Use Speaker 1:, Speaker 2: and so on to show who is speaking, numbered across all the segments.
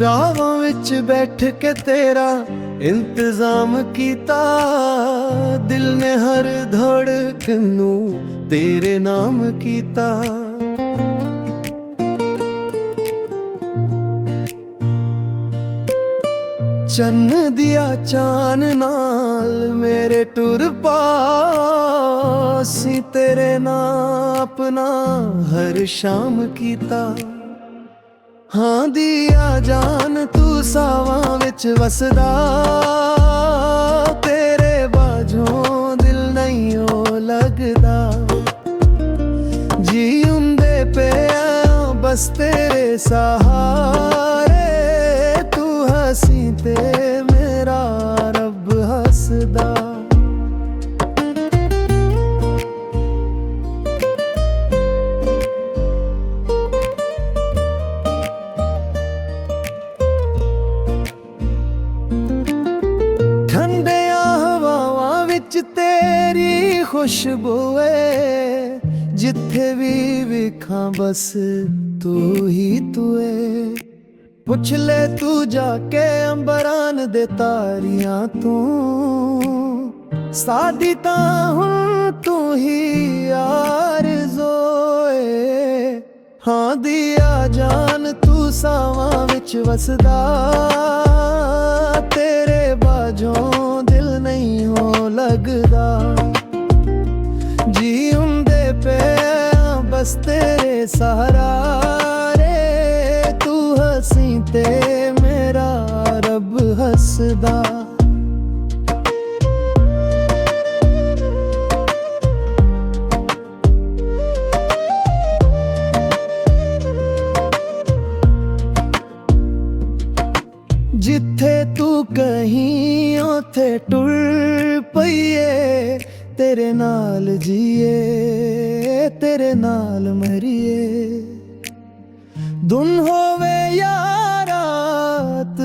Speaker 1: ਰਾਹਾਂ ਵਿੱਚ ਬੈਠ ਕੇ ਤੇਰਾ ਇੰਤਜ਼ਾਮ ਕੀਤਾ। ਦਿਲ ਨੇ ਹਰ ਧੜਕਨ ਨੂੰ ਤੇਰੇ ਨਾਮ ਕੀਤਾ। ਚੰਨ ਦਿਆ ਚਾਨ ਨਾਲ ਮੇਰੇ ਟੁਰ ਪਾਸੀ, ਤੇਰੇ ਨਾਂ ਆਪਣਾ ਹਰ ਸ਼ਾਮ ਕੀਤਾ। ਹਾਂ ਦਿਆ ਜਾਨ ਤੂੰ ਸਾਵਾਂ ਵਿੱਚ ਵਸਦਾ, ਤੇਰੇ ਬਾਝੋਂ ਦਿਲ ਨਹੀਂ ਓ ਲੱਗਦਾ। ਜੀਉਂਦੇ ਪਿਆ ਬਸ ਤੇਰੇ ਸਹਾਰੇ, ਤੂੰ ਹੱਸੀ ਤੇ ਮੇਰਾ ਰੱਬ ਹੱਸਦਾ। ਤੇਰੀ ਖੁਸ਼ਬੂ ਏ, ਜਿੱਥੇ ਵੀ ਵੇਖਾਂ ਬਸ ਤੂੰ ਹੀ ਤੂੰ ਏ। ਪੁੱਛ ਲੈ ਤੂੰ ਜਾ ਕੇ ਅੰਬਰਾਂ ਦੇ ਤਾਰਿਆਂ ਤੂੰ, ਸਾਡੀ ਤਾਂ ਹੁਣ ਤੂੰ ਹੀ ਆਰਜ਼ੂ ਏ। ਹਾਂ ਦਿਆ ਜਾਨ ਤੂੰ ਸਾਵਾਂ ਵਿੱਚ ਵਸਦਾ, ਤੇਰੇ ਬਾਝੋਂ ਦਿਲ ਨਹੀਂ ਹੋ ਲੱਗਦਾ। ਜੀਉਂਦੇ ਪਿਆ ਬਸ ਤੇਰੇ ਸਹਾਰੇ, ਤੂੰ ਹੱਸੀ ਤੇ ਮੇਰਾ ਰੱਬ ਹੱਸਦਾ। ਜਿੱਥੇ ਤੂੰ ਕਹੀਂ ਉੱਥੇ ਟੁਰ ਪਈਏ, ਤੇਰੇ ਨਾਲ ਜੀਏ ਤੇਰੇ ਨਾਲ ਮਰੀਏ। ਦਿਨ ਹੋਵੇ ਜਾਂ ਰਾਤ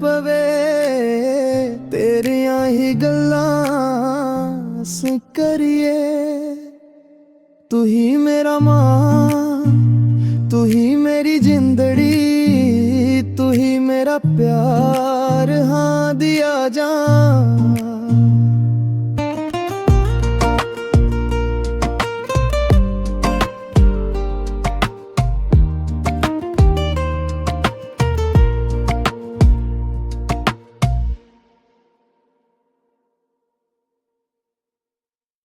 Speaker 1: ਪਵੇ, ਤੇਰੀਆਂ ਹੀ ਗੱਲਾਂ ਅਸੀਂ ਕਰੀਏ। ਤੂੰ ਹੀ ਮੇਰਾ ਮਾਂ, ਤੂੰ ਹੀ ਮੇਰੀ ਜ਼ਿੰਦੜੀ, ਤੂੰ ਹੀ ਮੇਰਾ ਪਿਆਰ। ਹਾਂ ਦਿਆ ਜਾਨ